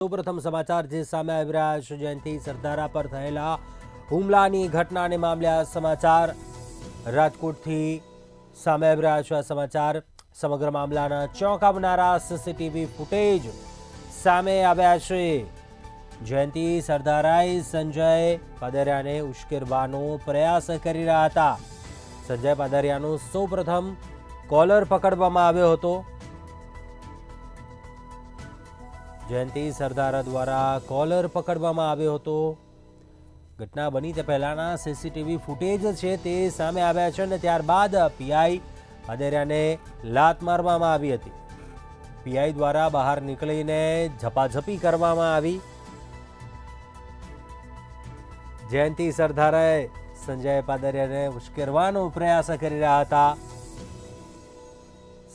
સૌપ્રથમ સમાચાર જે સામે આવી રહ્યા છે જયંતિ સરદારા પર થયેલા હુમલાની ઘટનાને મામલે આ સમાચાર રાજકોટથી સામે આવી રહ્યા છે. આ સમાચાર સમગ્ર મામલાના ચોંકાવનારા સીસીટીવી ફૂટેજ સામે આવ્યા છે. જયંતિ સરદારાએ સંજય પાદરિયાને ઉશ્કેરવાનો પ્રયાસ કરી રહ્યા હતા. સંજય પાદરિયાનો સૌપ્રથમ કોલર પકડવામાં આવ્યો હતો. જયંતિ સરદારા દ્વારા કોલર પકડવામાં આવ્યો હતો. ઘટના બની તે પહેલાના સીસીટીવી ફૂટેજ છે તે સામે આવ્યા છે અને ત્યારબાદ પીઆઈ પાદરિયાને લાત મારવામાં આવી હતી. પીઆઈ દ્વારા બહાર નીકળીને ઝપાઝપી કરવામાં આવી. જયંતિ સરદારાએ સંજય પાદરિયાને ઉશ્કેરવાનો પ્રયાસ કરી રહ્યા હતા.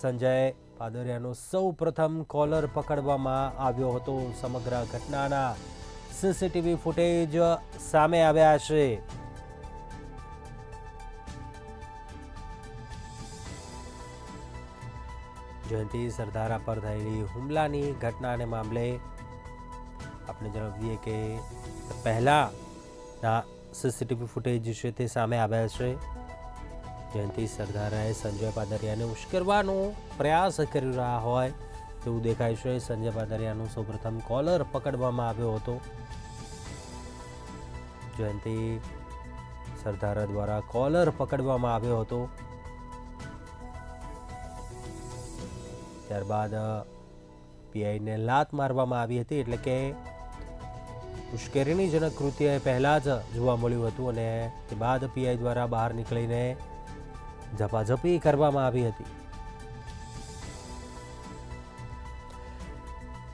સંજય પાદરિયાનો સૌ પ્રથમ કોલર પકડવામાં આવ્યો હતો. સમગ્ર ઘટનાના સીસીટીવી ફૂટેજ સામે આવ્યા છે. જયંતિ સરદારા પર થયેલી હુમલાની ઘટનાને મામલે આપણે જણાવીએ કે પહેલાના સીસીટીવી ફૂટેજ છે તે સામે આવ્યા છે. જયંતિ સરદારાએ સંજય પાદરિયાને ઉશ્કેરવાનો પ્રયાસ કરી રહ્યા હોય તેવું દેખાય છે. સંજય પાદરિયાનો સૌપ્રથમ કોલર પકડવામાં આવ્યો હતો. જયંતિ સરદારા દ્વારા કોલર પકડવામાં આવ્યો હતો. ત્યારબાદ પીઆઈને લાત મારવામાં આવી હતી. એટલે કે ઉશ્કેરણીજનક કૃત્ય પહેલા જ જોવા મળ્યું હતું અને તે બાદ પીઆઈ દ્વારા બહાર નીકળીને ઝપાઝપી કરવામાં આવી હતી.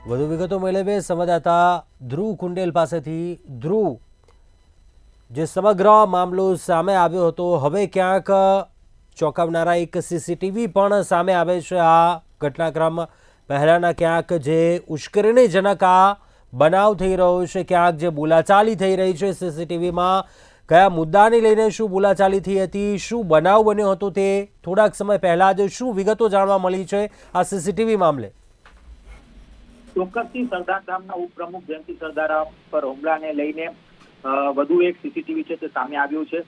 વધુ વિગતો મેળવે સંવાદદાતા ધ્રુવ કુંડેલ પાસેથી. ધ્રુવ, જે સમગ્ર મામલો સામે આવ્યો હતો, હવે ક્યાંક ચોંકાવનારા એક સીસીટીવી પણ સામે આવે છે. આ ઘટનાક્રમ પહેલાના ક્યાંક જે ઉશ્કેરણીજનક આ બનાવ થઈ રહ્યો છે, ક્યાંક જે બોલાચાલી થઈ રહી છે સીસીટીવીમાં, કયા મુદ્દાને લઈને શું બોલાચાલી થઈ હતી, શું બનાવ બન્યો હતો, તે થોડાક સમય પહેલા જ શું વિગતો જાણવા મળી છે આ સીસીટીવી મામલે? ચોક્કસથી સરદાર ધામના ઉપપ્રમુખ જયંતિ સરદારા પર હુમલાને લઈને વધુ એક સીસીટીવી છે તે સામે આવ્યું છે.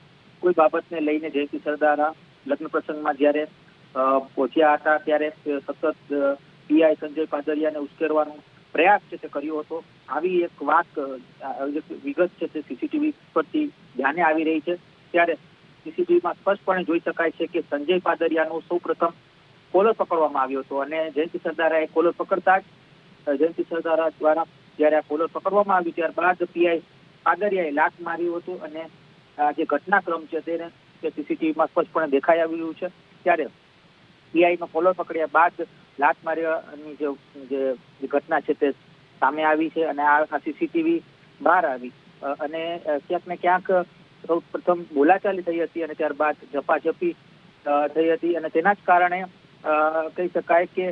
કોઈ બાબતને લઈને જયંતિ સરદારા લગ્ન પ્રસંગમાં જ્યારે પહોંચ્યા હતા ત્યારે સતત પીઆઈ સંજય પાદરિયાને ઉશ્કેરવાનો પ્રયાસ છે તે કર્યો હતો. આવી એક વાત વિગત છે તે સીસીટીવી પરથી ધ્યાને આવી રહી છે. ત્યારે સીસીટીવીમાં સ્પષ્ટપણે જોઈ શકાય છે કે સંજય પાદરિયાનો સૌ પ્રથમ કોલર પકડવામાં આવ્યો હતો અને જયંતિ સરદારાએ કોલર પકડતા જ જયંતિ સરદારા દ્વારા જ્યારે આ કોલર પકડવામાં આવ્યું ત્યારબાદ પીઆઈ પાદરિયાએ લાત માર્યું હતું અને આ જે ઘટનાક્રમ છે તેને સીસીટીવીમાં સ્પષ્ટપણે દેખાઈ આવ્યું છે. ત્યારે પીઆઈનો કોલર પકડ્યા બાદ લાત માર્યાની જે ઘટના છે તે સામે આવી છે અને આ સીસીટીવી બહાર આવી અને ક્યાંક ને ક્યાંક સૌ પ્રથમ બોલાચાલી થઈ હતી અને ત્યારબાદ ઝપાઝપી થઈ હતી અને તેના જ કારણે કહી શકાય કે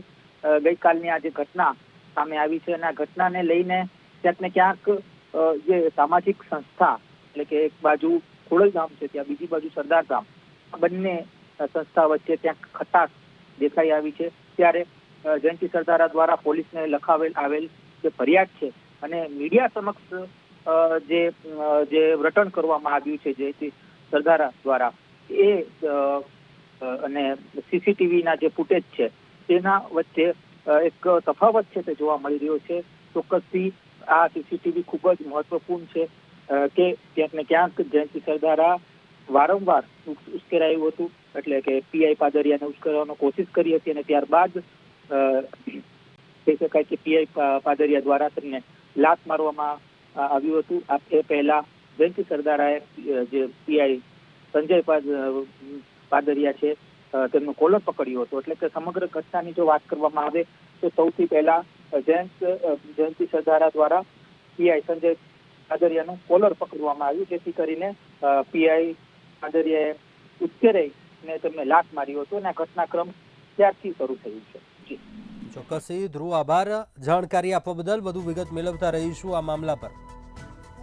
ગઈકાલની આ જે ઘટના સામે આવી છે અને આ ઘટનાને લઈને ક્યાંક ને ક્યાંક જે સામાજિક સંસ્થા એટલે કે એક બાજુ ખોડલધામ છે ત્યાં બીજી બાજુ સરદાર ધામ, બંને સંસ્થા વચ્ચે ક્યાંક ખટાશ દેખાઈ આવી છે. ત્યારે જયંતિ સરદારા દ્વારા પોલીસને આવેલ જે ફરિયાદ છે અને મીડિયા સમક્ષ જે વર્તન કરવામાં આવ્યું છે જયંતિ સરદારા દ્વારા એ અને સીસીટીવીના જે ફૂટેજ છે તેના વચ્ચે એક તફાવત છે તે જોવા મળી રહ્યો છે. ચોક્કસથી આ સીસીટીવી ખૂબ જ મહત્વપૂર્ણ છે કે ક્યાંક ને ક્યાંક જયંતિ સરદારા વારંવાર ઉશ્કેરાયું હતું એટલે કે પીઆઈ પાદરિયાને ઉશ્કેરવાનો કોશિશ કરી હતી અને ત્યારબાદ કહી શકાય કે પીઆઈ પાદરિયા દ્વારા તેમને લાત મારવામાં આવ્યું હતું. એ પહેલા જયંતિ સરદારાએ જે પીઆઈ સંજય પાદરિયા છે તેમનો કોલર પકડ્યો હતો. એટલે કે સમગ્ર ઘટનાની જો વાત કરવામાં આવે તો સૌથી પહેલા જયંતિ સરદારા દ્વારા પીઆઈ સંજય પાદરિયાનું કોલર પકડવામાં આવ્યું, જેથી કરીને પીઆઈ પાદરિયાએ ઉશ્કેરાઈને તેમને લાત માર્યો હતો અને આ ઘટનાક્રમ ત્યારથી શરૂ થયું છે. ચોક્કસથી ધ્રુવ, આભાર જાણકારી આપવા બદલ. વધુ વિગત મેળવતા રહીશું આ મામલા પર.